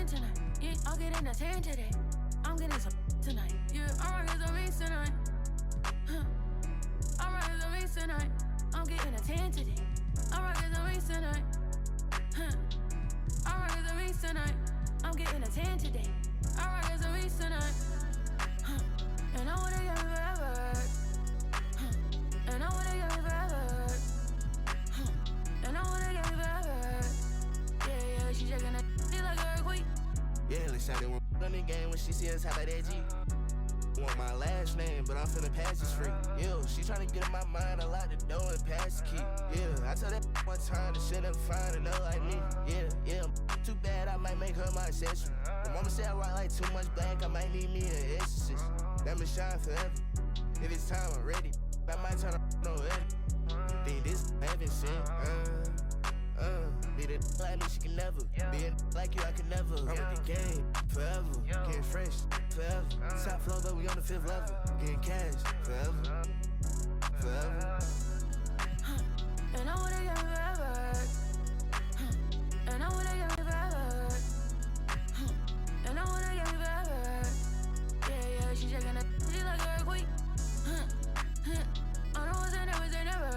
10 tonight. Yeah, I'll get in a 10 today. I'm getting some tonight. Yeah, I'm rocking some beats tonight. I'm rocking some beats tonight. I'm getting a 10 today. I'm rocking some beats tonight. I'm rocking some beats tonight. I'm getting a 10 today. I'm rocking some beats tonight. And I wanna get me forever. And I wanna get me forever. And I wanna get me forever. Yeah, she shaking that shit like an earthquake. Yeah, let's shout it on the game when she see us top of that G. Want my last name, but I'm finna pass this free. Yeah, she tryna get in my mind, I lock the door and pass the key. Yeah, I told that one time that she'll never find another like me. Yeah, too bad I might make her my accessory. The mama said I rock like too much black, I might need me an exorcist. That me shine forever. If it's time, I'm ready. I might turn up no edit. Think this heaven sent. Be the like me, she can never. Be a like you, I can never. I'm with the game forever. Getting fresh forever. Top floor, but we on the 5th level. Getting cash forever. Forever. And I wanna get me forever. And I wanna get me forever. And I wanna get me forever. Yeah, she shaking that shit like an earthquake. I know it's never.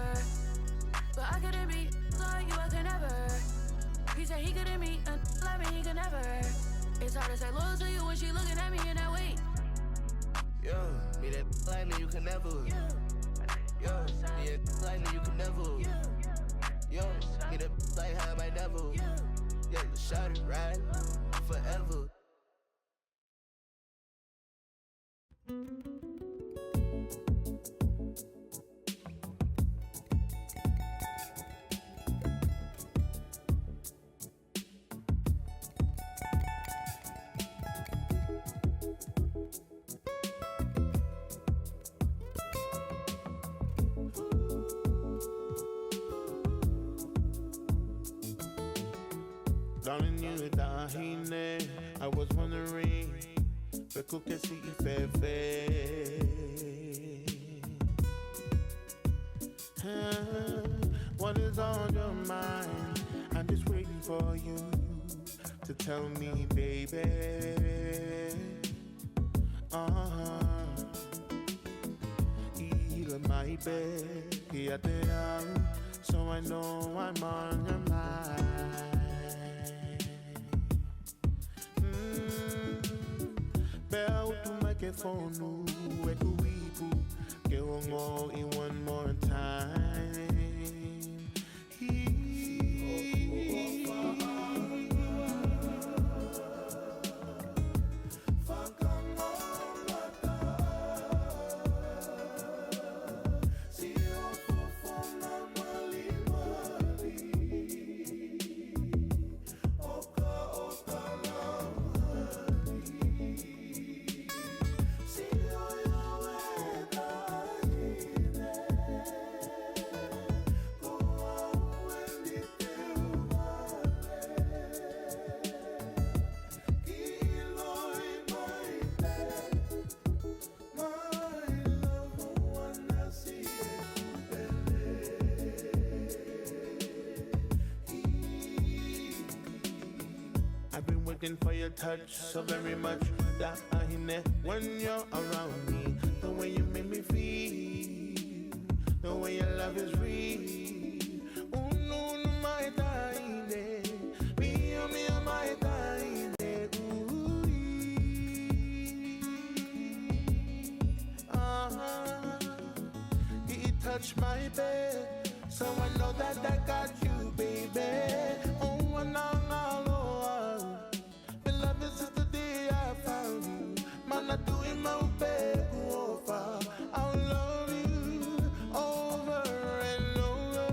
But I couldn't be like you, I could never. He said he couldn't be like me, he could never. It's hard to say loyal to you when she looking at me in that way. Yo, me that like me, you can never. Yo, me that like me, you can never. Yo, me that like how I might never. Yeah, shout it right forever. Darling, you dahine. I was wondering, Beku kesi ifefe. What is on your mind? I'm just waiting for you to tell me, baby. Ila my bed, so I know I'm on your mind. Bell to microphone, echo weepu, get on in one more time. For your touch so very much that I hear when you're around me. The way you make me feel, the way your love is real. Oh no, no, my tiny, me, my tiny. He touched my bed, so I know that I got you, baby. Oh, and love is just the day I found you. Man, I do it my bed over. I'll love you over and over.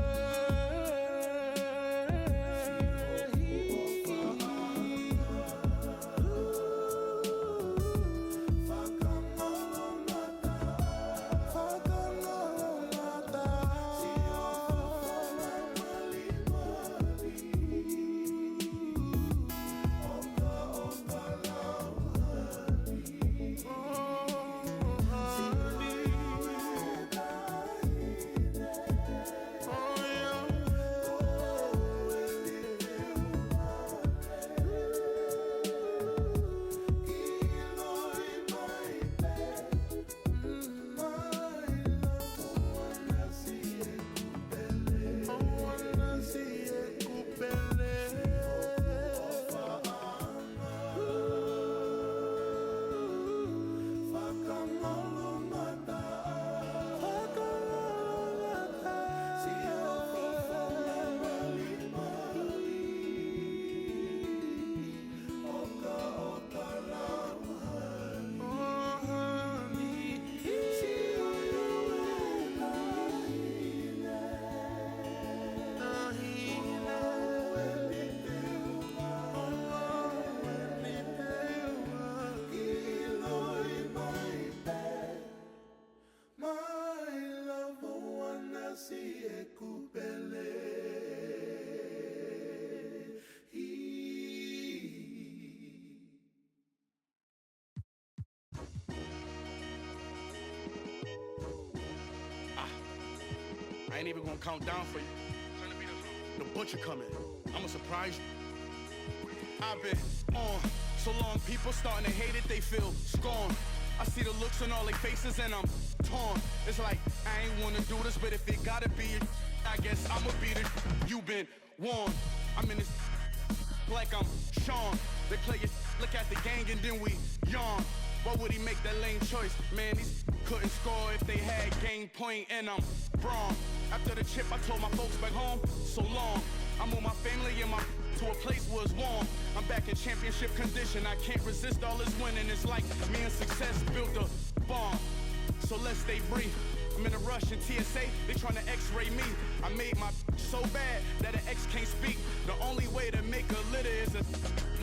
I ain't even gonna count down for you. The butcher coming. I'ma surprise you. I've been on so long, people starting to hate it, they feel scorn. I see the looks on all their faces and I'm torn. It's like, I ain't wanna do this, but if it gotta be it, I guess I'ma beat it. You been warned. I'm in this like I'm Sean. They play it, look at the gang and then we yawn. Why would he make that lame choice? Man, these couldn't score if they had game point and I'm wrong. After the chip, I told my folks back home, so long. I moved my family and my to a place where it's warm. I'm back in championship condition. I can't resist all this winning. It's like me and success built a bomb. So let's stay brief. I'm in a rush in TSA, they trying to x-ray me. I made my so bad that an ex can't speak. The only way to make a litter is a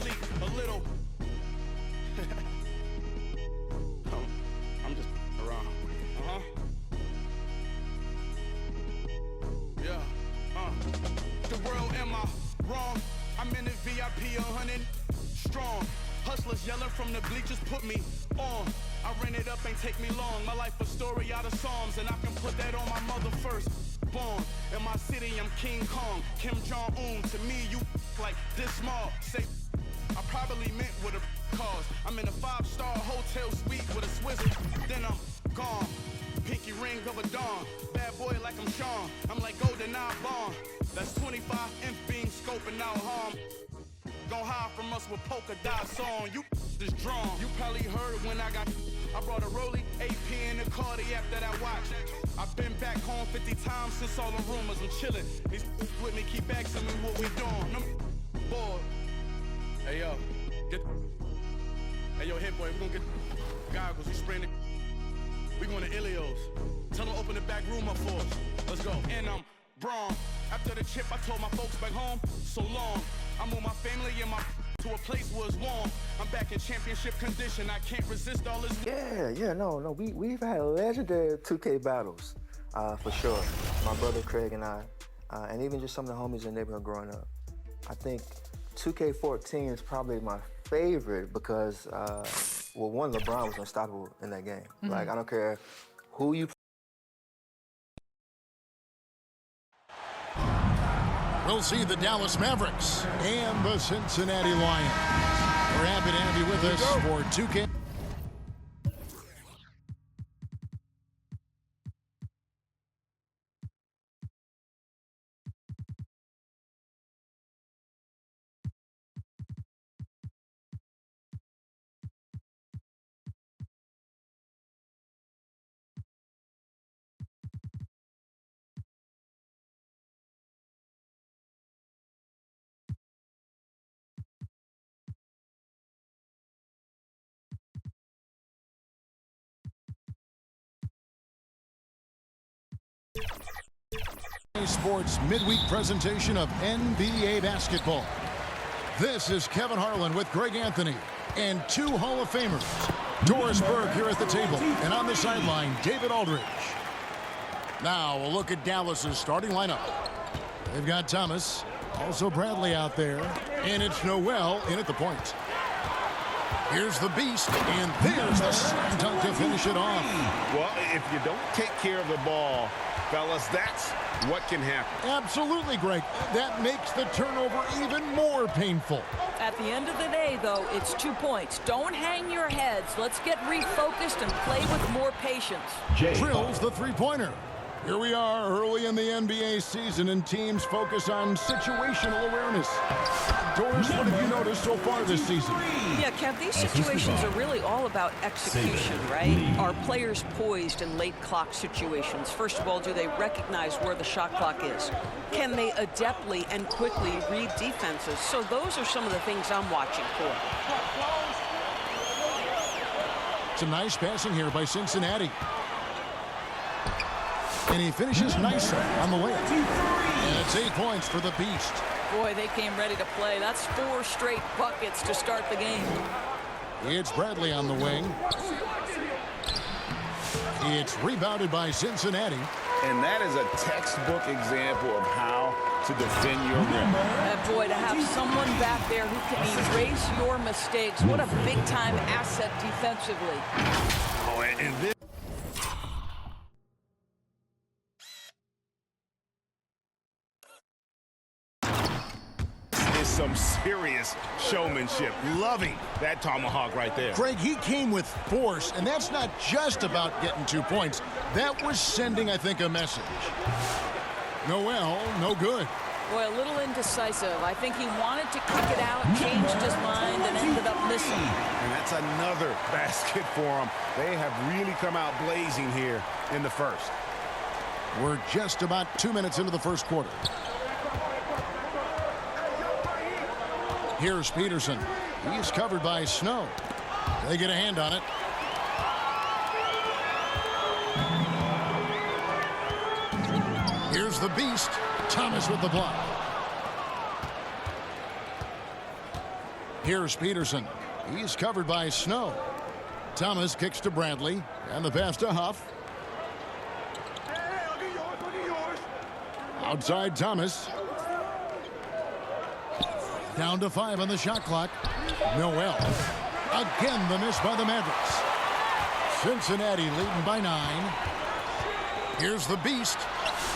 leak, a little. I'm just around. Yeah. The world, am I wrong? I'm in the VIP 100 strong. Hustlers yelling from the bleachers put me on. I ran it up, ain't take me long. My life a story out of Psalms, and I can put that on my mother first. Born in my city, I'm King Kong, Kim Jong-un. To me, you like this small. Say, I probably meant with a cause. I'm in a 5-star hotel suite with a Swiss, then I'm gone. Pinky ring of a dawn. Bad boy like I'm Sean. I'm like Golden Eye Bond. That's 25 inch beam scoping out harm. Gon' hide from us with polka dots on. You is drawn. You probably heard when I brought a Rollie, AP in the Cardi after that watch. I've been back home 50 times since all the rumors. I'm chillin'. These with me keep asking me what we doing. I'm bored. Hey yo, hey yo, hit boy, we gonna get goggles. We spraying it. We going to Ilios. Tell them open the back room up for us. Let's go. And I'm Braun. After the chip, I told my folks back home, so long. I moved my family and my to a place where it's warm. I'm back in championship condition. I can't resist all this. No. We've had legendary 2K battles, for sure. My brother Craig and I, and even just some of the homies in the neighborhood growing up. I think 2K14 is probably my favorite because, well, one, LeBron was unstoppable in that game. Mm-hmm. Like, I don't care who you. We'll see the Dallas Mavericks and the Cincinnati Lions. We're happy to have you with us for 2K. Sports midweek presentation of NBA basketball. This is Kevin Harlan with Greg Anthony and two Hall of Famers. Doris Burke here at the table, and on the sideline, David Aldridge. Now we'll look at Dallas's starting lineup. They've got Thomas, also Bradley out there, and it's Noel in at the point. Here's the beast, and there's the slam dunk to finish it off. Well, if you don't take care of the ball, fellas, that's what can happen. Absolutely, Greg. That makes the turnover even more painful. At the end of the day, though, it's 2 points. Don't hang your heads. Let's get refocused and play with more patience. Drills the three-pointer. Here we are early in the NBA season, and teams focus on situational awareness. Doris, what have you noticed so far this season? Yeah, Kev, these situations are really all about execution, right? Are players poised in late clock situations? First of all, do they recognize where the shot clock is? Can they adeptly and quickly read defenses? So those are some of the things I'm watching for. Some nice passing here by Cincinnati. And he finishes nicely on the layup. And it's 8 points for the Beast. Boy, they came ready to play. That's 4 straight buckets to start the game. It's Bradley on the wing. It's rebounded by Cincinnati. And that is a textbook example of how to defend your rim. And boy, to have someone back there who can erase your mistakes. What a big-time asset defensively. Oh, and this some serious showmanship. Loving that tomahawk right there. Greg, he came with force, and that's not just about getting 2 points. That was sending, I think, a message. Noel, no good. Boy, a little indecisive. I think he wanted to kick it out, changed his mind, and ended up missing. And that's another basket for him. They have really come out blazing here in the first. We're just about 2 minutes into the first quarter. Here's Peterson. He's covered by Snow. They get a hand on it. Here's the beast. Thomas with the block. Here's Peterson. He's covered by Snow. Thomas kicks to Bradley. And the pass to Huff. Outside Thomas. Down to 5 on the shot clock. Noel. Again the miss by the Mavericks. Cincinnati leading by 9. Here's the beast.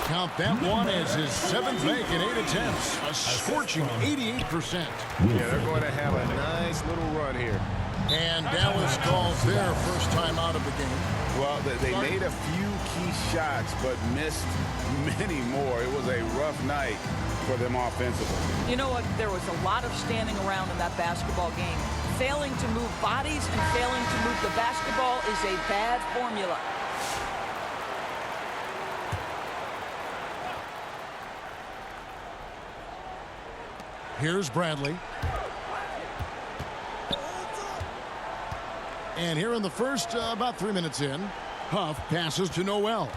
Count that one as his 7th make in 8 attempts. A scorching 88%. Yeah, they're going to have a nice little run here. And Dallas calls their first time out of the game. Well, they made a few key shots, but missed many more. It was a rough night for them offensively. You know what? There was a lot of standing around in that basketball game. Failing to move bodies and failing to move the basketball is a bad formula. Here's Bradley. And here in the first, about 3 minutes in, Huff passes to Noel.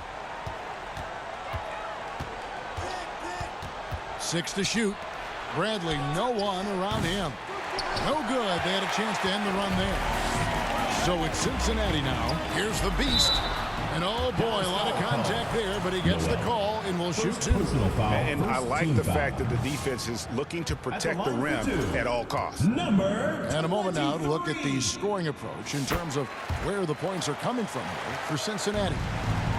6 to shoot. Bradley, no one around him. No good. They had a chance to end the run there. So it's Cincinnati now. Here's the beast. And oh boy, a lot of contact there, but he gets the call and will shoot 2. And I like the fact that the defense is looking to protect the rim at all costs. And a moment now to look at the scoring approach in terms of where the points are coming from here for Cincinnati.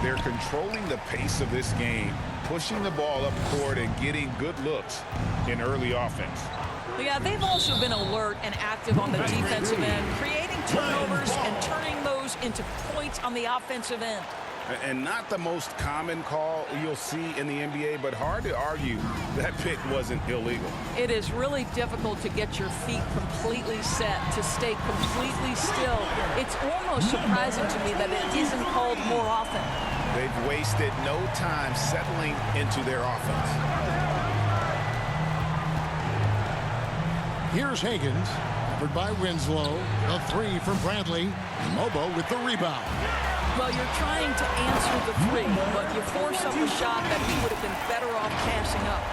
They're controlling the pace of this game, pushing the ball up court and getting good looks in early offense. Yeah, they've also been alert and active on the defensive end, creating turnovers and turning those into points on the offensive end. And not the most common call you'll see in the NBA, but hard to argue that pick wasn't illegal. It is really difficult to get your feet completely set, to stay completely still. It's almost surprising to me that it isn't called more often. They've wasted no time settling into their offense. Here's Higgins, covered by Winslow. A 3 from Bradley. Mobo with the rebound. Well, you're trying to answer the 3, but you force up a shot that he would have been better off passing up.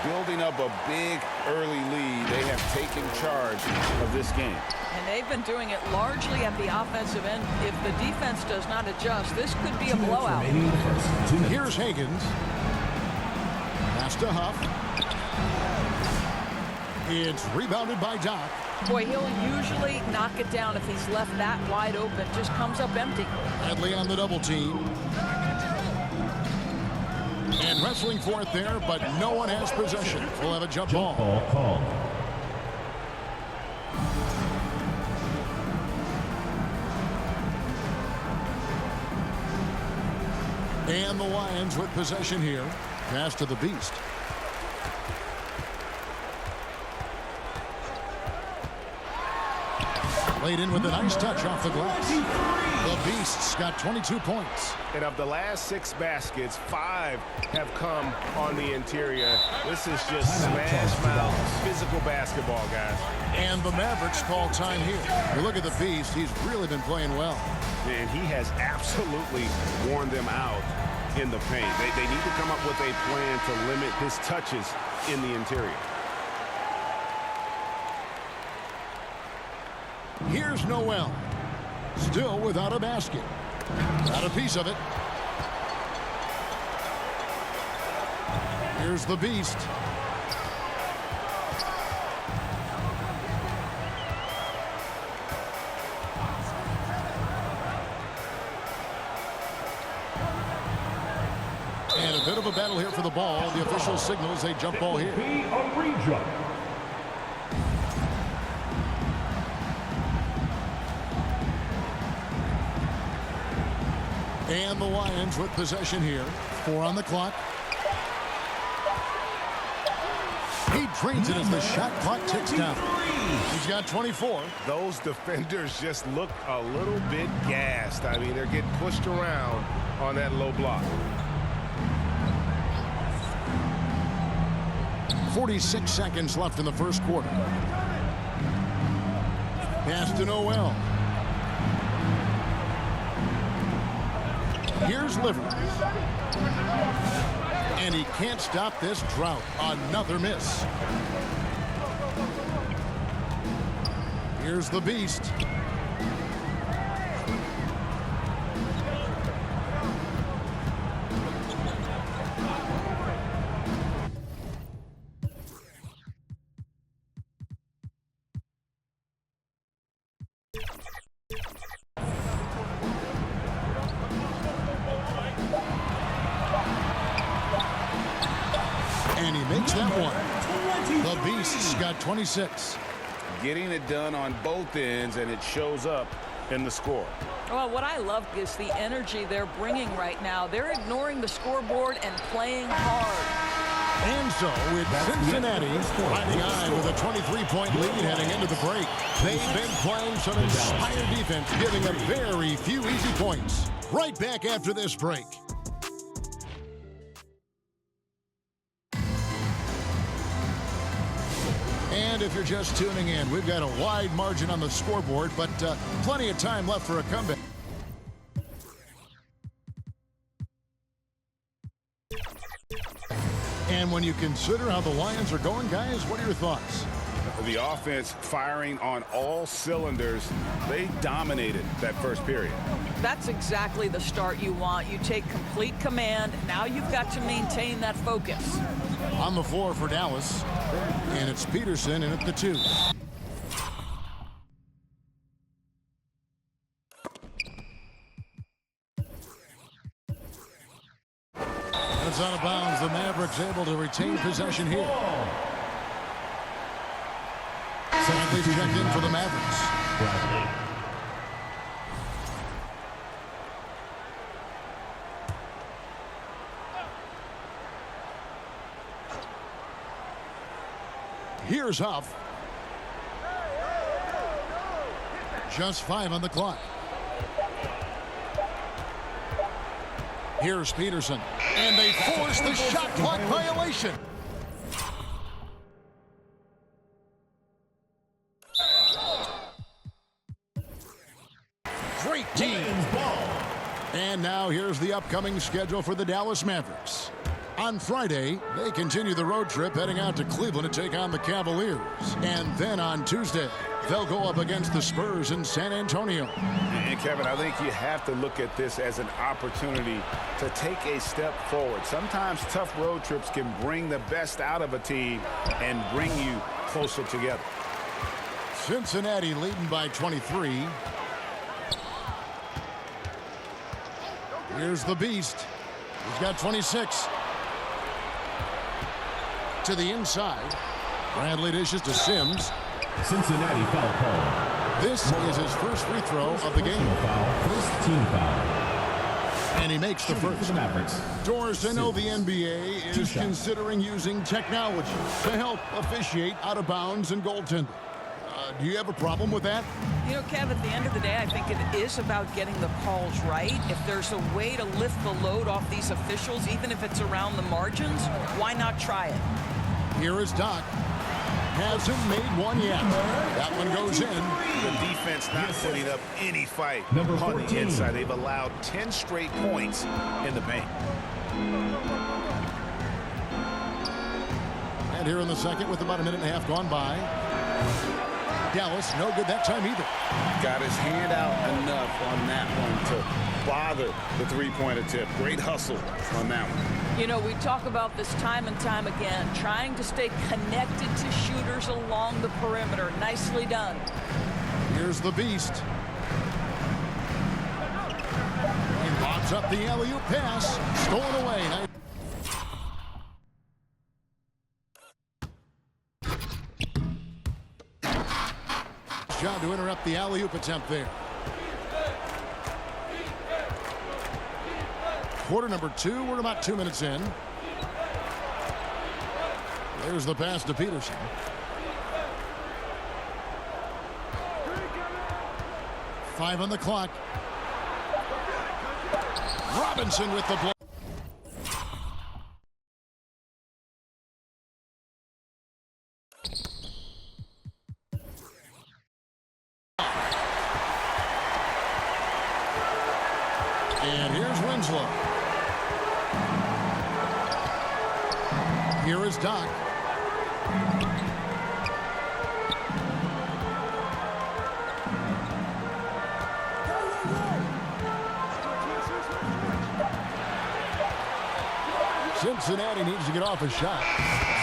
Building up a big early lead, they have taken charge of this game. And they've been doing it largely at the offensive end. If the defense does not adjust, this could be a blowout. Here's Higgins. Pass to Huff. It's rebounded by Doc. Boy, he'll usually knock it down if he's left that wide open. Just comes up empty. Bradley on the double team. And wrestling for it there, but no one has possession. We'll have a jump ball. Called. And the Lions with possession here. Pass to the beast. Laid in with a nice touch off the glass. The Beasts got 22 points. And of the last 6 baskets, 5 have come on the interior. This is just smash mouth physical basketball, guys. And the Mavericks call time here. You look at the Beast, he's really been playing well. And he has absolutely worn them out in the paint. They need to come up with a plan to limit his touches in the interior. Here's Noel. Still without a basket. Got a piece of it. Here's the beast. And a bit of a battle here for the ball. The official signals a jump ball here. And the Lions with possession here. 4 on the clock. He drains it as the shot clock ticks down. He's got 24. Those defenders just look a little bit gassed. I mean, they're getting pushed around on that low block. 46 seconds left in the first quarter. Pass to Noel. Here's Livers. And he can't stop this drought. Another miss. Here's the Beast. And he makes that one. The Beast's got 26. Getting it done on both ends, and it shows up in the score. Well, what I love is the energy they're bringing right now. They're ignoring the scoreboard and playing hard. And so it's Cincinnati riding on with a 23-point lead heading into the break. They've been playing some inspired defense, giving up very few easy points. Right back after this break. And if you're just tuning in, we've got a wide margin on the scoreboard, but plenty of time left for a comeback. And when you consider how the Lions are going, guys, what are your thoughts? The offense firing on all cylinders. They dominated that first period. That's exactly the start you want. You take complete command. Now you've got to maintain that focus. On the floor for Dallas, and it's Peterson in at the 2. It's out of bounds. The Mavericks able to retain possession here. Bradley's checked in for the Mavericks. Here's Huff. Just 5 on the clock. Here's Peterson. And they force the shot clock violation. Great team. And now here's the upcoming schedule for the Dallas Mavericks. On Friday, they continue the road trip heading out to Cleveland to take on the Cavaliers. And then on Tuesday, they'll go up against the Spurs in San Antonio. And Kevin, I think you have to look at this as an opportunity to take a step forward. Sometimes tough road trips can bring the best out of a team and bring you closer together. Cincinnati leading by 23. Here's the Beast. He's got 26. To the inside. Bradley dishes to Sims. Cincinnati foul call. This is his first free throw of the game. First team foul. And he makes the first. Doris, I know the NBA is considering using technology to help officiate out of bounds and goaltending. Do you have a problem with that? You know, Kev, at the end of the day, I think it is about getting the calls right. If there's a way to lift the load off these officials, even if it's around the margins, why not try it? Here is Doc. Hasn't made one yet. That one goes in. The defense not putting up any fight on the inside. They've allowed 10 straight points in the paint. And here in the second with about a minute and a half gone by. Dallas, no good that time either. Got his hand out enough on that one to bother the three-point attempt. Great hustle on that one. You know, we talk about this time and time again, trying to stay connected to shooters along the perimeter. Nicely done. Here's the Beast. He lobs up the alley-oop pass. Stolen away. job to interrupt the alley-oop attempt there. Quarter number 2. We're about 2 minutes in. There's the pass to Peterson. Five on the clock. Robinson with the block. And here's Winslow. Here is Doc. Cincinnati needs to get off a shot.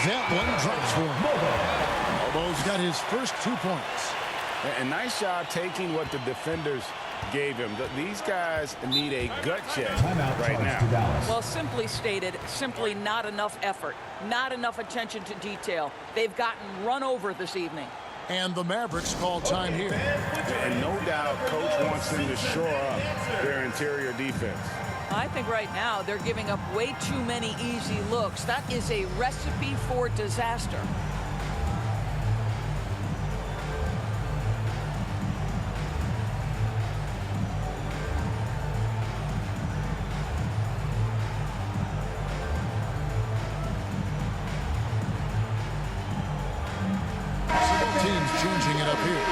That one drops for him. Bobo's got his first 2 points. And nice job taking what the defenders gave him. These guys need a gut check right now. Well, simply stated, simply not enough effort, not enough attention to detail. They've gotten run over this evening. And the Mavericks call time here. And no doubt Coach wants them to shore up their interior defense. I think right now they're giving up way too many easy looks. That is a recipe for disaster. Teams changing it up here.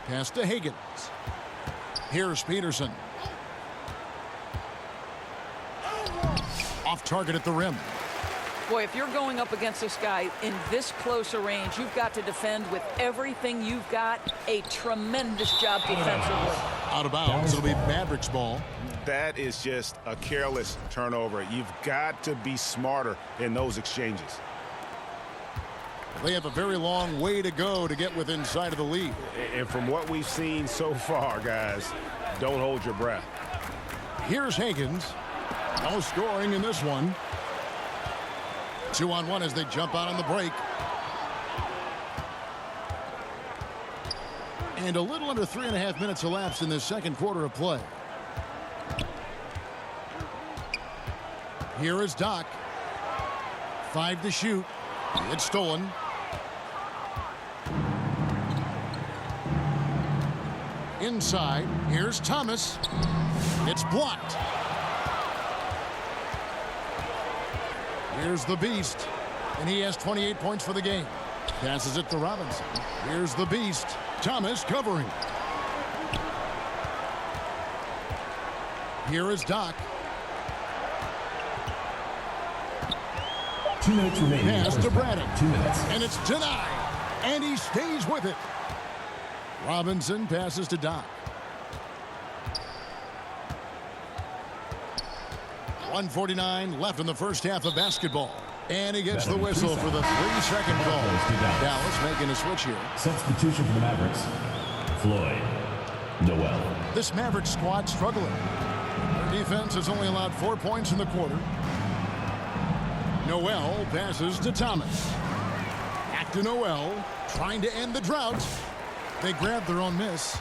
Pass to Higgins. Here's Peterson. Off target at the rim. Boy, if you're going up against this guy in this close a range, you've got to defend with everything you've got. A tremendous job defensively. Out of bounds. It'll be Mavericks ball. That is just a careless turnover. You've got to be smarter in those exchanges. They have a very long way to go to get within sight of the lead. And from what we've seen so far, guys, don't hold your breath. Here's Higgins. No scoring in this one. 2-on-1 as they jump out on the break. And a little under 3.5 minutes elapsed in this second quarter of play. Here is Doc. 5 to shoot. It's stolen. Inside. Here's Thomas. It's blocked. Here's the Beast. And he has 28 points for the game. Passes it to Robinson. Here's the Beast. Thomas covering. Here is Doc. 2 minutes remaining. Pass to Braddock. 2 minutes. And it's denied. And he stays with it. Robinson passes to Doc. 1:49 left in the first half of basketball. And he gets the whistle for the 3-second call. Dallas making a switch here. Substitution for the Mavericks. Floyd Noel. This Mavericks squad struggling. Their defense has only allowed 4 points in the quarter. Noel passes to Thomas. Back to Noel, trying to end the drought. They grab their own miss.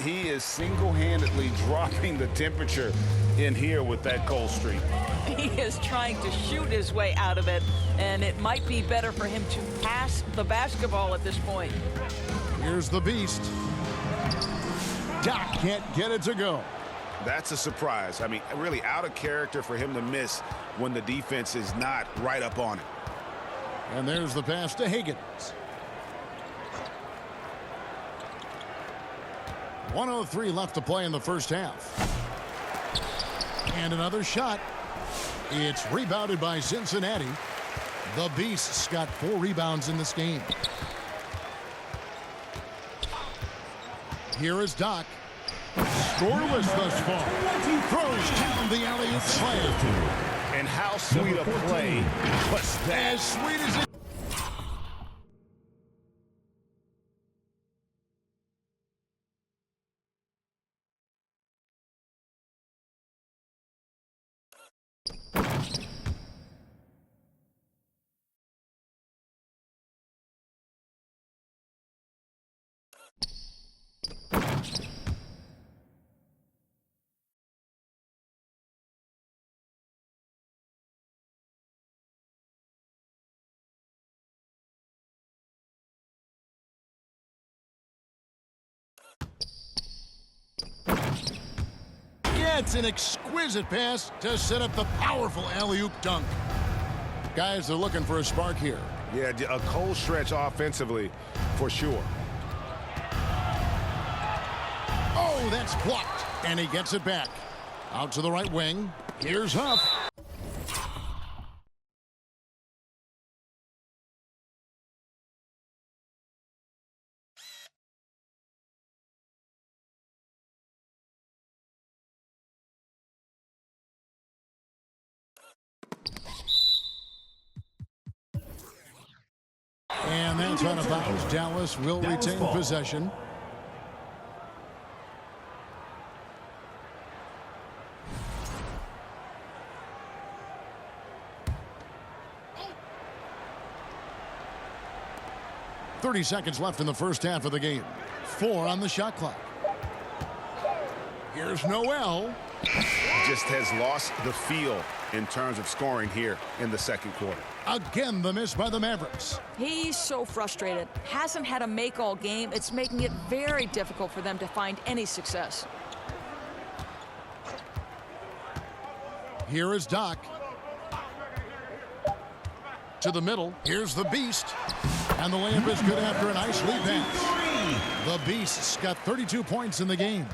He is single-handedly dropping the temperature in here with that cold streak. He is trying to shoot his way out of it, and it might be better for him to pass the basketball at this point. Here's the Beast. Doc can't get it to go. That's a surprise. I mean, really out of character for him to miss when the defense is not right up on it. And there's the pass to Higgins. 1:03 left to play in the first half. And another shot. It's rebounded by Cincinnati. The Beasts got 4 rebounds in this game. Here is Doc. Scoreless thus far. Throws down the alley-oop slam. And how sweet a play was that? As sweet as it. That's an exquisite pass to set up the powerful alley-oop dunk. Guys are looking for a spark here. Yeah, a cold stretch offensively for sure. Oh, that's blocked. And he gets it back. Out to the right wing. Here's Huff. And that's out of bounds. Dallas will retain possession. .30 left in the first half of the game. 4 on the shot clock. Here's Noel. Just has lost the feel in terms of scoring here in the second quarter. Again, the miss by the Mavericks. He's so frustrated. Hasn't had a make all game. It's making it very difficult for them to find any success. Here is Doc. To the middle. Here's the Beast. And the layup is good after a nice lead pass. The Beast's got 32 points in the game.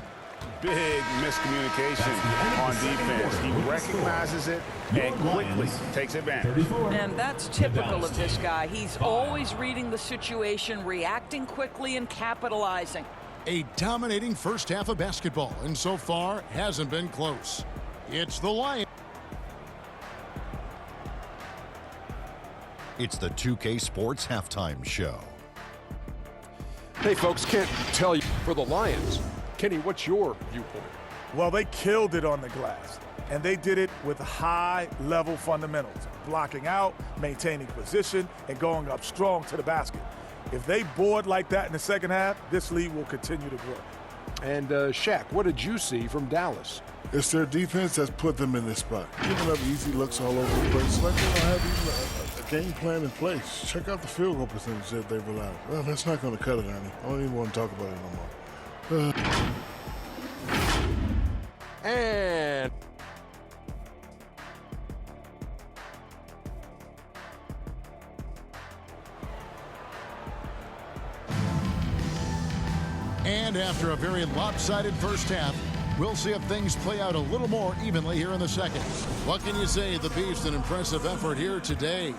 Big miscommunication on defense. He recognizes it and quickly takes advantage. And that's typical of this guy. He's always reading the situation, reacting quickly, and capitalizing. A dominating first half of basketball, and so far hasn't been close. It's the Lions. It's the 2K Sports Halftime Show. Hey, folks, Kent tell you for the Lions. Kenny, what's your viewpoint? Well, they killed it on the glass, and they did it with high-level fundamentals, blocking out, maintaining position, and going up strong to the basket. If they board like that in the second half, this lead will continue to grow. And Shaq, what did you see from Dallas? It's their defense that's put them in this spot. Giving up easy looks all over the place. Like they don't have even a game plan in place. Check out the field goal percentage that they've allowed. Well, that's not going to cut it, Ernie. I don't even want to talk about it no more. And after a very lopsided first half, we'll see if things play out a little more evenly here in the second. What can you say? The Beast, an impressive effort here today.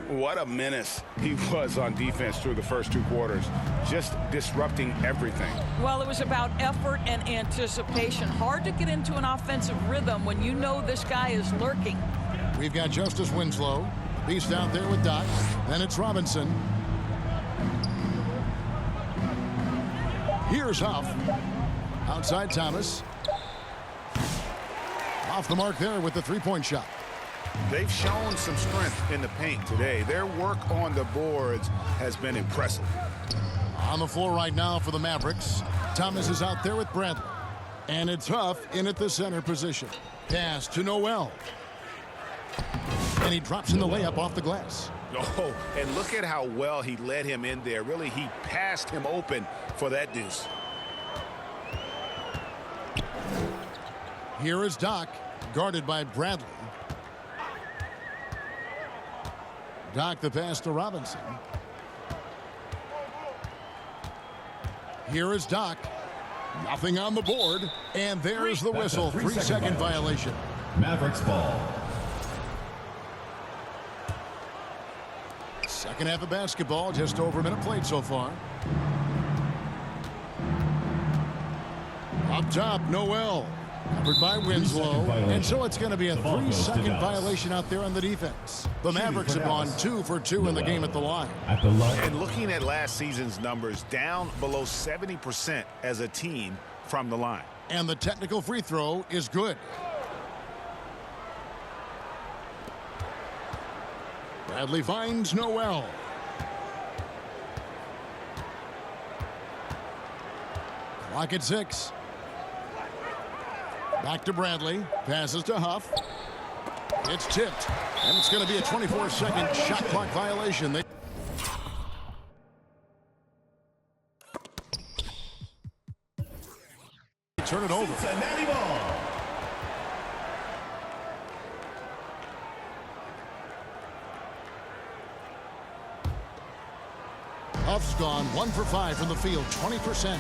What a menace he was on defense through the first 2 quarters, just disrupting everything. Well, it was about effort and anticipation. Hard to get into an offensive rhythm when you know this guy is lurking. We've got Justice Winslow. Beast out there with Doc. Then it's Robinson. Here's Huff. Outside Thomas. Off the mark there with the three-point shot. They've shown some strength in the paint today. Their work on the boards has been impressive. On the floor right now for the Mavericks. Thomas is out there with Bradley. And it's Huff in at the center position. Pass to Noel. And he drops in the layup off the glass. Oh, and look at how well he led him in there. Really, he passed him open for that deuce. Here is Doc, guarded by Bradley. Doc the pass to Robinson. Here is Doc. Nothing on the board. And there's the whistle. 3-second violation. Mavericks ball. Second half of basketball, just over a minute played so far. Up top, Noel. Covered by Winslow. And so it's going to be a 3-second violation out there on the defense. The Mavericks have gone 2 for 2 in the game at the line. And looking at last season's numbers, down below 70% as a team from the line. And the technical free throw is good. Bradley finds Noel. Clock at 6. Back to Bradley. Passes to Huff. It's tipped. And it's going to be a 24-second shot clock violation. They turn it over. Huff's gone 1 for 5 from the field, 20%.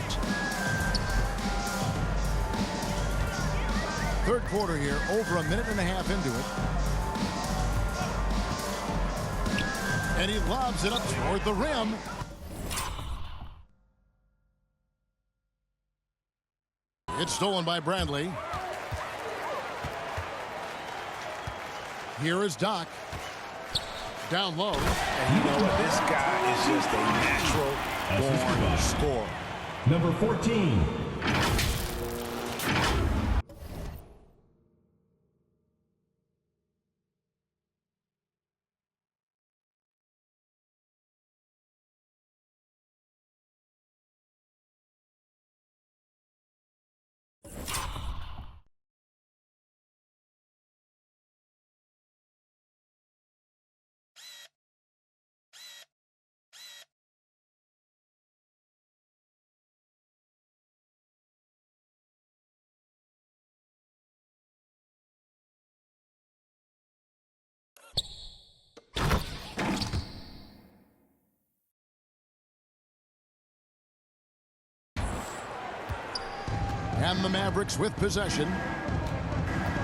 Third quarter here, over a minute and a half into it. And he lobs it up toward the rim. It's stolen by Bradley. Here is Doc. Down low. And you know what? This guy is just a natural-born scorer. Number 14. And the Mavericks with possession.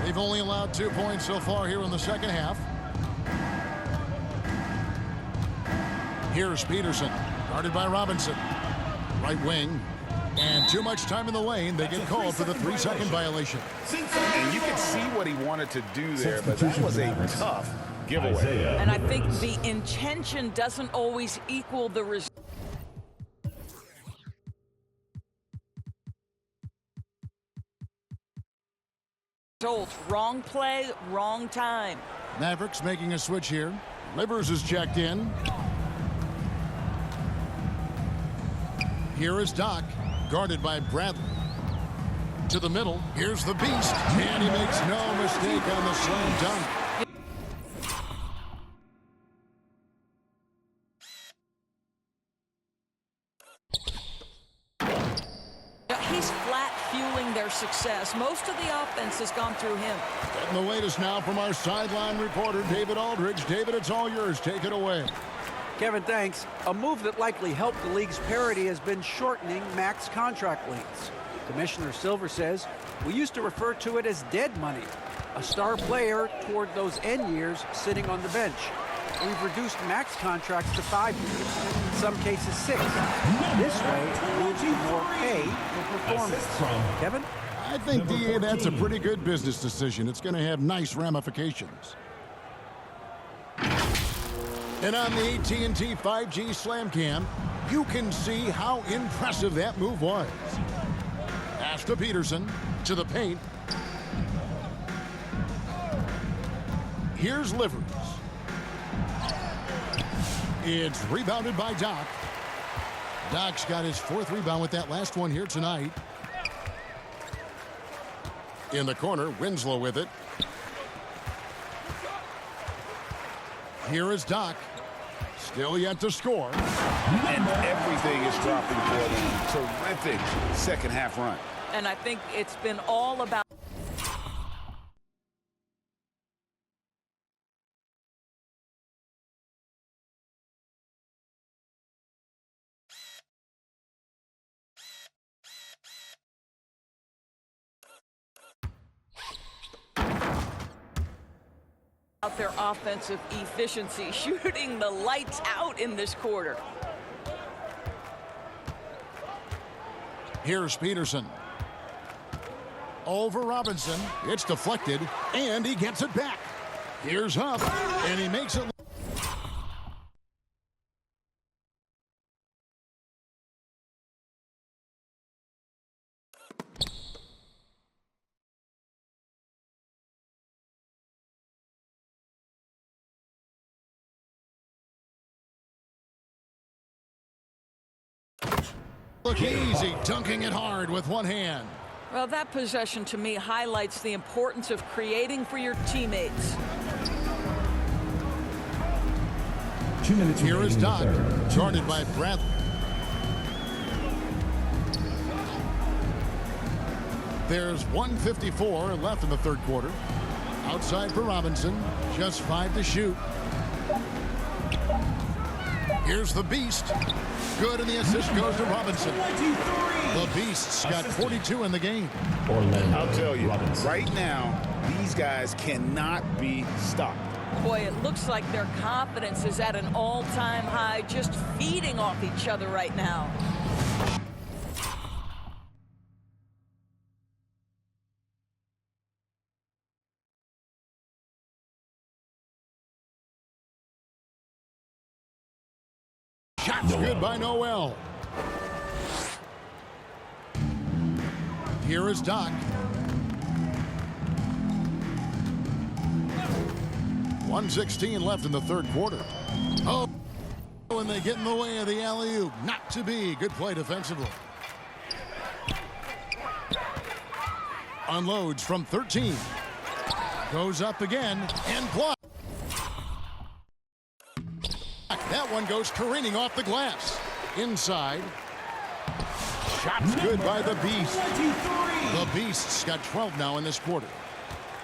They've only allowed 2 points so far here in the second half. Here's Peterson, guarded by Robinson. Right wing. And too much time in the lane. They get called for the 3-second violation. And you can see what he wanted to do there, but that was a tough giveaway. And I think the intention doesn't always equal the result. Wrong play, wrong time. Mavericks making a switch here. Livers is checked in. Here is Doc, guarded by Bradley. To the middle, here's the beast, and he makes no mistake on the slam dunk. He's flat fueling their success. Most of the offense has gone through him. And the latest now from our sideline reporter, David Aldridge. David, it's all yours. Take it away. Kevin, thanks. A move that likely helped the league's parity has been shortening max contract lengths. Commissioner Silver says, we used to refer to it as dead money, a star player toward those end years sitting on the bench. We've reduced max contracts to 5 years, in some cases 6. This way, it leaves you more pay for performance. Kevin? I think, DA, that's a pretty good business decision. It's going to have nice ramifications. And on the AT&T 5G Slam Cam, you can see how impressive that move was. Pass to Peterson, to the paint. Here's Livers. It's rebounded by Doc. Doc's got his 4th rebound with that last one here tonight. In the corner, Winslow with it. Here is Doc. Still yet to score. And everything is dropping for them. Terrific second half run. And I think it's been all about their offensive efficiency, shooting the lights out in this quarter. Here's Peterson. Over Robinson. It's deflected, and he gets it back. Here's Huff, and he makes it. Look easy, dunking it hard with one hand. Well, that possession to me highlights the importance of creating for your teammates. 2 minutes. Here is Doc, guarded by Bradley. There's 1:54 left in the third quarter. Outside for Robinson, just 5 to shoot. Here's the Beast. Good, and the assist goes to Robinson. The Beast's got 42 in the game. I'll tell you, right now, these guys cannot be stopped. Boy, it looks like their confidence is at an all-time high, just feeding off each other right now. Shots good by Noel. Here is Doc. 1:16 left in the third quarter. Oh, and they get in the way of the alley-oop. Not to be. Good play defensively. Unloads from 13. Goes up again and blocked. That one goes careening off the glass. Inside. Shots good by the Beast. The Beast's got 12 now in this quarter.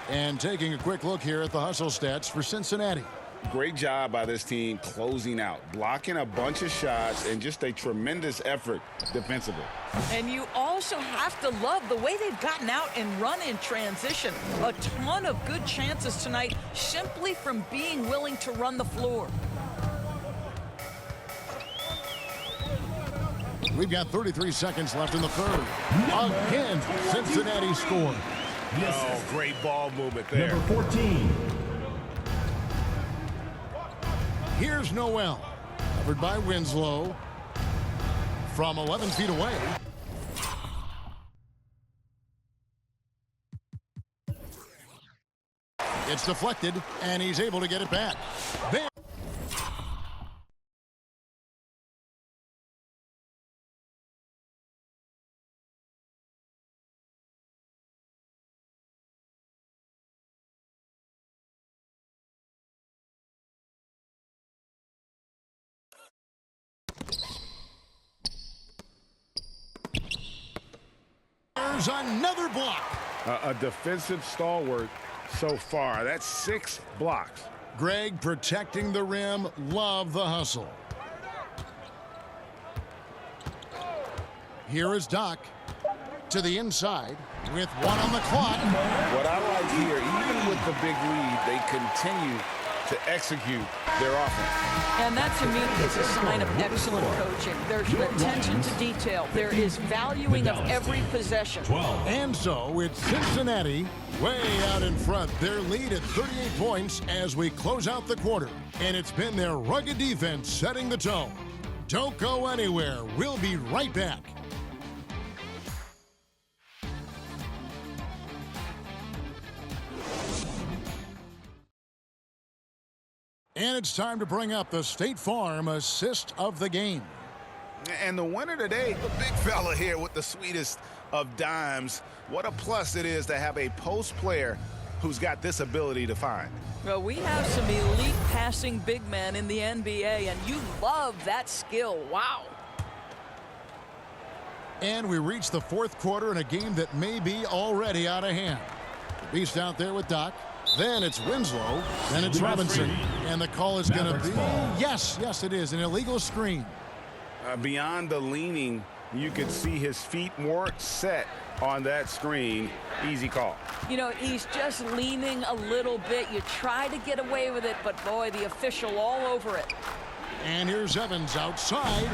And taking a quick look here at the hustle stats for Cincinnati. Great job by this team closing out, blocking a bunch of shots, and just a tremendous effort defensively. And you also have to love the way they've gotten out and run in transition. A ton of good chances tonight simply from being willing to run the floor. We've got 33 seconds left in the third. Again, Cincinnati scored. Oh, great ball movement there. Number 14. Here's Noel. Covered by Winslow. From 11 feet away. It's deflected, and he's able to get it back. There. There's another block. A defensive stalwart so far. That's 6 blocks. Greg protecting the rim. Love the hustle. Here is Doc to the inside with 1 on the clock. What I like here, even with the big lead, they continue to execute their offense. And that, to me, is a sign of excellent coaching. There's an attention to detail. There is valuing of every possession. And so it's Cincinnati way out in front. Their lead at 38 points as we close out the quarter. And it's been their rugged defense setting the tone. Don't go anywhere. We'll be right back. And it's time to bring up the State Farm assist of the game. And the winner today, the big fella here with the sweetest of dimes. What a plus it is to have a post player who's got this ability to find. Well, we have some elite passing big men in the NBA, and you love that skill. Wow. And we reach the fourth quarter in a game that may be already out of hand. The Beast out there with Doc. Then it's Winslow. Then it's Robinson. And the call is going to be, yes, it is, an illegal screen. Beyond the leaning, you could see his feet weren't set on that screen. Easy call. You know, he's just leaning a little bit. You try to get away with it, but boy, the official all over it. And here's Evans outside.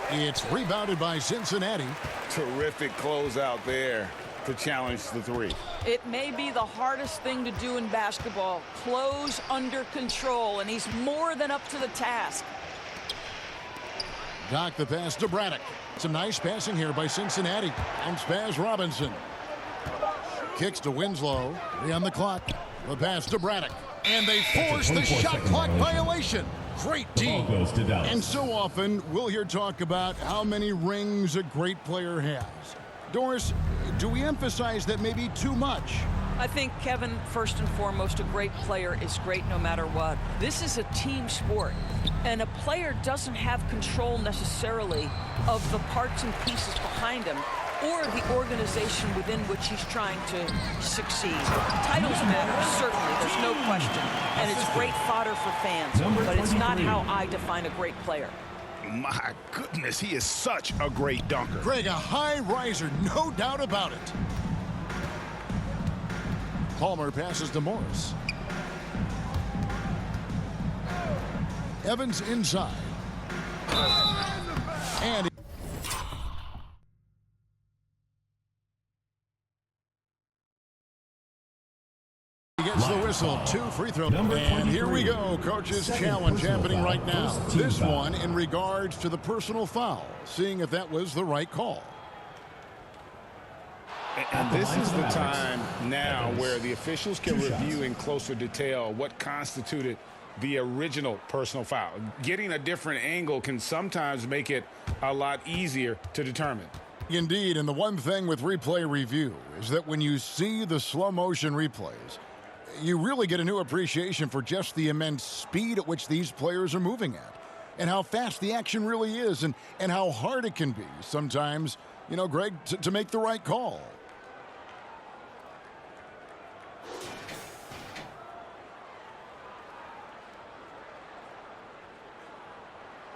It's rebounded by Cincinnati. Terrific closeout there to challenge the three. It may be the hardest thing to do in basketball. Close under control, and he's more than up to the task. Doc the pass to Braddock. Some nice passing here by Cincinnati. Bounce pass Robinson. Kicks to Winslow. 3 on the clock. The pass to Braddock. And they force the shot clock violation. Great team. And so often we'll hear talk about how many rings a great player has. Doris, do we emphasize that maybe too much? I think, Kevin, first and foremost, a great player is great no matter what. This is a team sport, and a player doesn't have control necessarily of the parts and pieces behind him. or the organization within which he's trying to succeed. Titles matter, certainly, there's no question, and it's great fodder for fans, but it's not how I define a great player. My goodness, he is such a great dunker. Greg, a high riser, no doubt about it. Palmer passes to Morris. Evans inside. And he gets the whistle. 2 free throws. And here we go. Coach's challenge happening right now. This one in regards to the personal foul. Seeing if that was the right call. And this is the time now where the officials can review in closer detail what constituted the original personal foul. Getting a different angle can sometimes make it a lot easier to determine. Indeed, and the one thing with replay review is that when you see the slow motion replays, you really get a new appreciation for just the immense speed at which these players are moving at and how fast the action really is and how hard it can be sometimes, you know, Greg, to make the right call.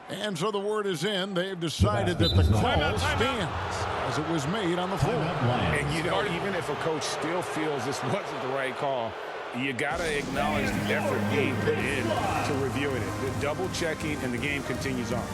And so the word is in. They've decided that the call stands as it was made on the floor. And, you know, even if a coach still feels this wasn't the right call, you got to acknowledge the effort being put in to reviewing it. The double checking, and the game continues on.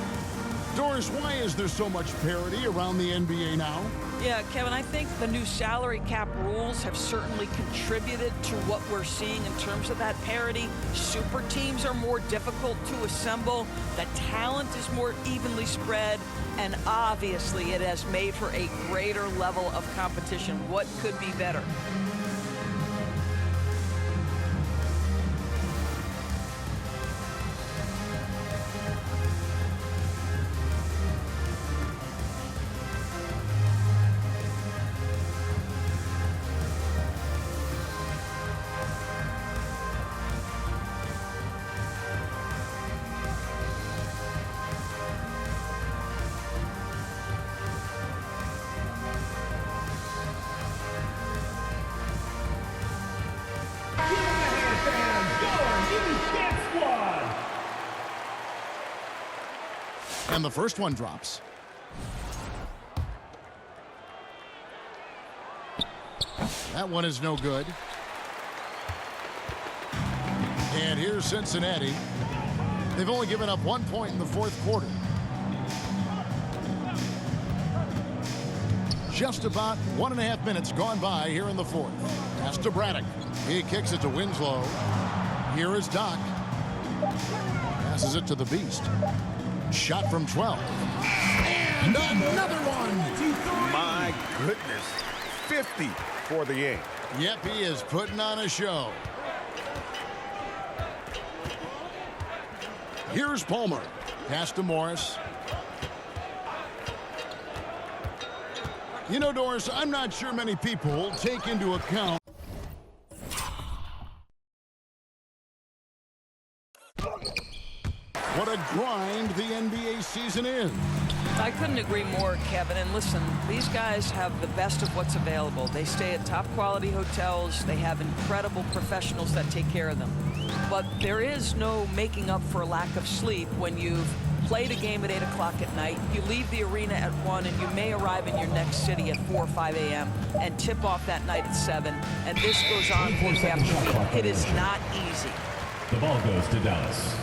Doris, why is there so much parity around the NBA now? Yeah, Kevin, I think the new salary cap rules have certainly contributed to what we're seeing in terms of that parity. Super teams are more difficult to assemble. The talent is more evenly spread. And obviously, it has made for a greater level of competition. What could be better? And the first one drops. That one is no good. And here's Cincinnati. They've only given up 1 point in the fourth quarter. Just about 1.5 minutes gone by here in the fourth. Pass to Braddock. He kicks it to Winslow. Here is Doc. Passes it to the Beast. Shot from 12. And another one. My goodness. 50 for the game. Yep, he is putting on a show. Here's Palmer. Pass to Morris. You know, Doris, I'm not sure many people take into account what a grind the NBA season is. I couldn't agree more, Kevin. And listen, these guys have the best of what's available. They stay at top quality hotels. They have incredible professionals that take care of them. But there is no making up for a lack of sleep when you've played a game at 8 o'clock at night, you leave the arena at 1, and you may arrive in your next city at 4 or 5 a.m. and tip off that night at 7. And this goes on week after week. It is not easy. The ball goes to Dallas.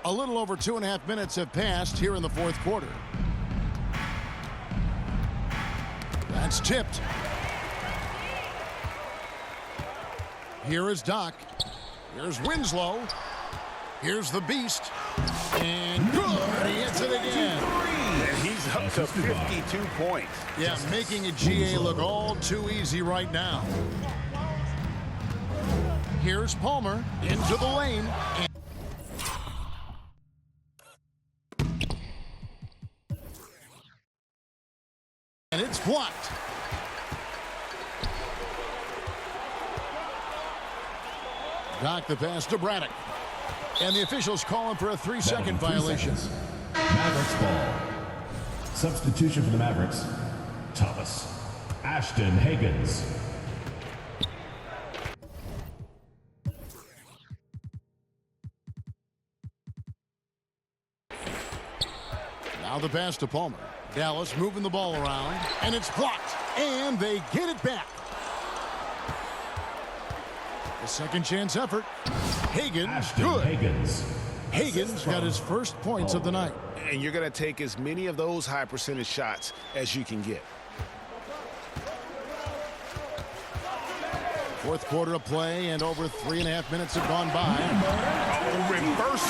A little over 2.5 minutes have passed here in the fourth quarter. That's tipped. Here is Doc. Here's Winslow. Here's the Beast. And good. He hits it again. And he's up to 52 points. Yeah, making a GA look all too easy right now. Here's Palmer into the lane. And it's blocked. Doc the pass to Braddock. And the officials call him for a 3-second violation. Mavericks ball. Substitution for the Mavericks. Thomas. Ashton Higgins. Now the pass to Palmer. Dallas moving the ball around, and it's blocked, and they get it back. A second chance effort. Higgins, good. Higgins got his first points of the night. And you're going to take as many of those high percentage shots as you can get. Fourth quarter of play, and over 3.5 minutes have gone by. Oh, reverse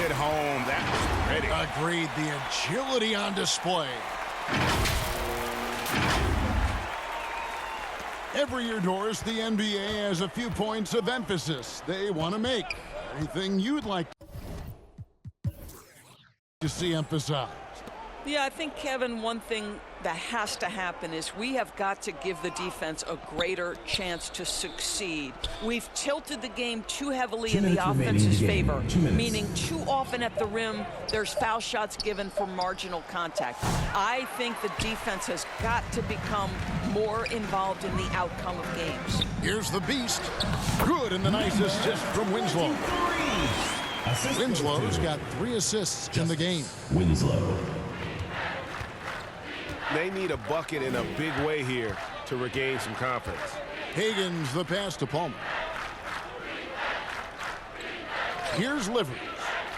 hit home. That was ready. Agreed. The agility on display. Every year, Doris, the NBA has a few points of emphasis they want to make. Anything you'd like to see emphasized? Yeah, I think, Kevin, one thing that has to happen is we have got to give the defense a greater chance to succeed. We've tilted the game too heavily in the offense's favor, meaning too often at the rim there's foul shots given for marginal contact. I think the defense has got to become more involved in the outcome of games. Here's the beast. Good, and the nice assist from Winslow. Winslow's got 3 assists in the game. Winslow. They need a bucket in a big way here to regain some confidence. Higgins the pass to Palmer. Here's Livers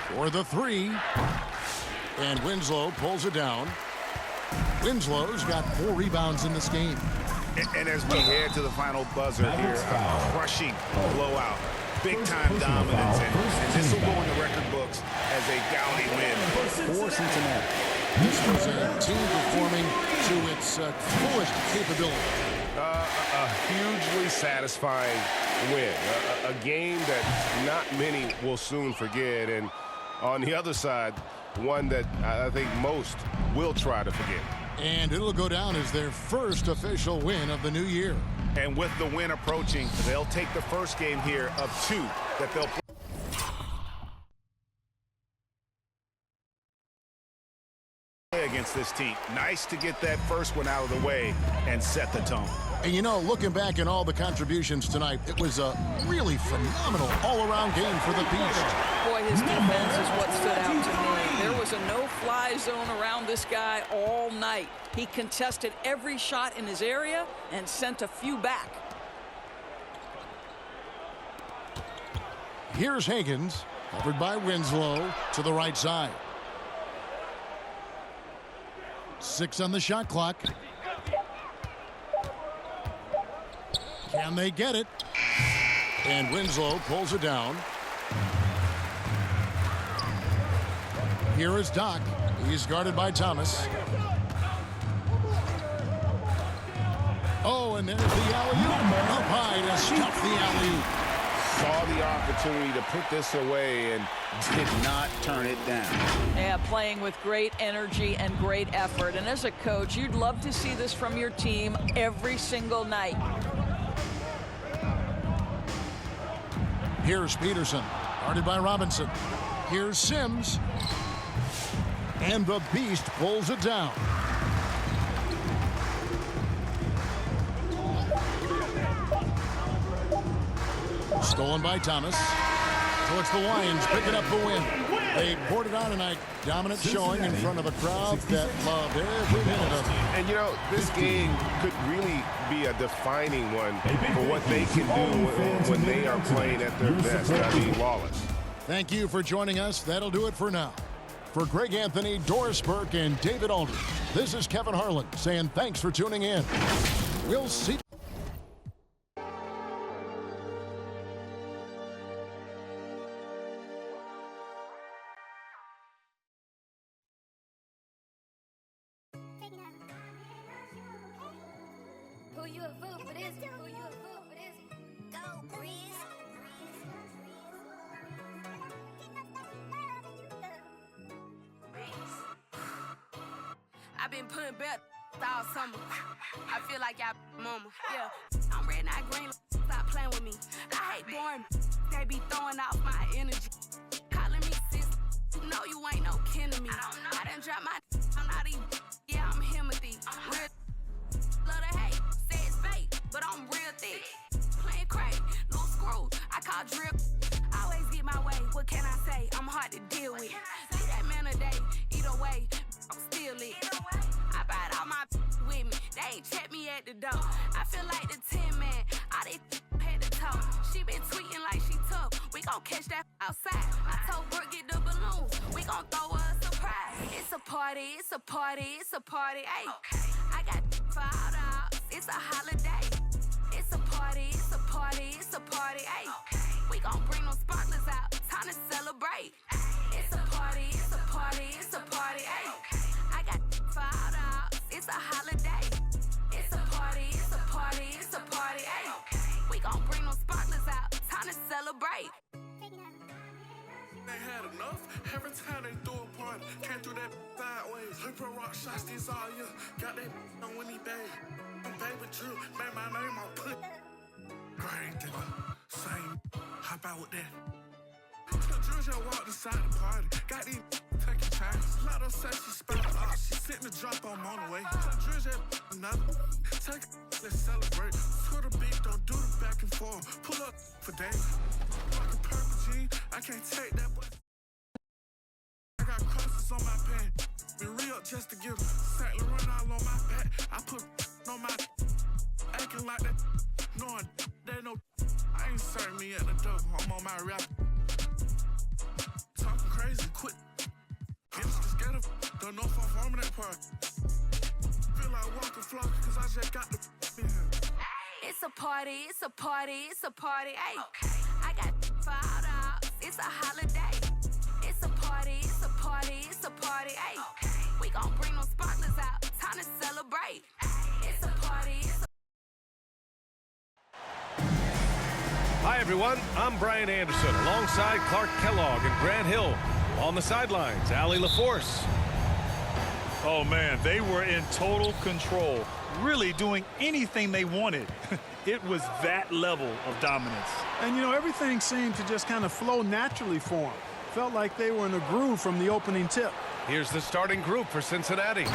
for the 3. And Winslow pulls it down. Winslow's got 4 rebounds in this game. And as we head to the final buzzer here, a crushing blowout. Big-time dominance, and this will go in the record books as a gaudy win for Cincinnati. This was a team performing to its fullest capability. A hugely satisfying win. A game that not many will soon forget. And on the other side, one that I think most will try to forget. And it'll go down as their first official win of the new year. And with the win approaching, they'll take the first game here of 2 that they'll play against this team. Nice to get that first one out of the way and set the tone. And you know, looking back at all the contributions tonight, it was a really phenomenal all-around game for the Beast. Boy, his defense is what stood out to me. There was a no-fly zone around this guy all night. He contested every shot in his area and sent a few back. Here's Higgins, covered by Winslow to the right side. 6 on the shot clock. Can they get it? And Winslow pulls it down. Here is Doc. He's guarded by Thomas. Oh, and there's the alley-oop. Up high to stop the alley-oop. Saw the opportunity to put this away and did not turn it down. Yeah, playing with great energy and great effort. And as a coach, you'd love to see this from your team every single night. Here's Peterson, guarded by Robinson. Here's Sims. And the Beast pulls it down. Stolen by Thomas. So it's the Lions picking up the win. They poured it on tonight. Dominant showing in front of a crowd that loved every minute of it. And, you know, this game could really be a defining one for what they can do when they are playing at their best. I mean, Wallace. Thank you for joining us. That'll do it for now. For Greg Anthony, Doris Burke, and David Aldridge, this is Kevin Harlan saying thanks for tuning in. We'll see. I've been putting back all summer. I feel like y'all mama. Yeah, I'm red, not green. Stop playing with me. I hate boring. they be throwing off my energy. Calling me sis, you know you ain't no kin to me. I done dropped my I'm not even, yeah, I'm Timothy. Real love to hate, say it's fake, but I'm real thick. Playing crazy, loose screws, I call drip. Always get my way, what can I say? I'm hard to deal with. Leave that man a day, either way, I'm still lit. I brought all my with me, they ain't check me at the door. I feel like the 10 man, all they had to talk. She been tweeting like she tough, we gon' catch that outside. I told Brooke get the balloons, we gon' throw her a surprise. It's a party, it's a party, it's a party, ayy. I got for all the ops, it's a holiday. It's a party, it's a party, it's a party, ayy. We gon' bring them sparklers out, time to celebrate. It's a party, it's a party, it's a party, ayy. I got for all the ops, it's a holiday. It's a party, it's a party, it's a party, ayy. We gon' bring them sparklers out, time to celebrate. They had enough. Every time they threw a party, came through that sideways. We put rock shots this all year. Got that on Winnie Bay. I'm baby Drew, made my name on put. Great digger, same. Hop out with that. Drew just walked inside the party. Got these taking chances. Let her say she spent up. She sitting the drop on the way. Drew just another. Take let's celebrate. To the beat, don't do the back and forth. Pull up for days. Fucking purple jean, I can't take that, but I got crosses on my pants. Be real just to give them Saint Laurent all on my back. I put on my acting like that. Knowing they know I ain't serving me at the door. I'm on my rap. Talking crazy, quit. Gangsters get up. Don't know if I'm forming that part. Feel like walking flock, cause I just got the in here. It's a party, it's a party, it's a party, ayy. I got for all the ops, it's a holiday. It's a party, it's a party, it's a party, ayy. We gon' bring them sparklers out, time to celebrate. It's a party, it's a Hi, everyone. I'm Brian Anderson alongside Clark Kellogg and Grant Hill. On the sidelines, Allie LaForce. Oh, man, they were in total control, really doing anything they wanted. It was that level of dominance. And, you know, everything seemed to just kind of flow naturally for them. Felt like they were in a groove from the opening tip. Here's the starting group for Cincinnati.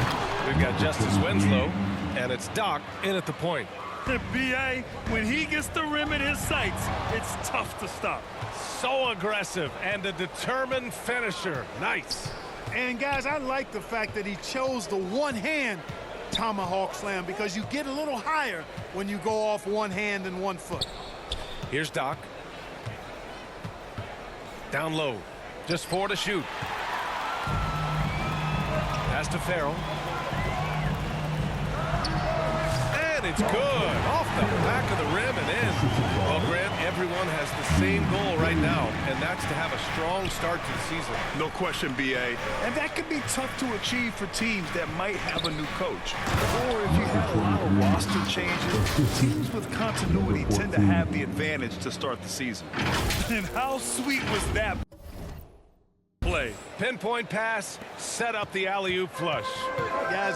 We've got Justice Winslow, and it's Doc in at the point. B.A., when he gets the rim in his sights, it's tough to stop. So aggressive and a determined finisher. Nice. And, guys, I like the fact that he chose the one-hand tomahawk slam because you get a little higher when you go off one hand and 1 foot. Here's Doc. Down low. Just 4 to shoot. Pass to Farrell. And it's good. Off the back of the rim and in. Well, Grant, everyone has the same goal right now, and that's to have a strong start to the season. No question, B.A. And that could be tough to achieve for teams that might have a new coach. Or if you had a lot of roster changes, teams with continuity tend to have the advantage to start the season. And how sweet was that play? Pinpoint pass, set up the alley-oop flush. Guys,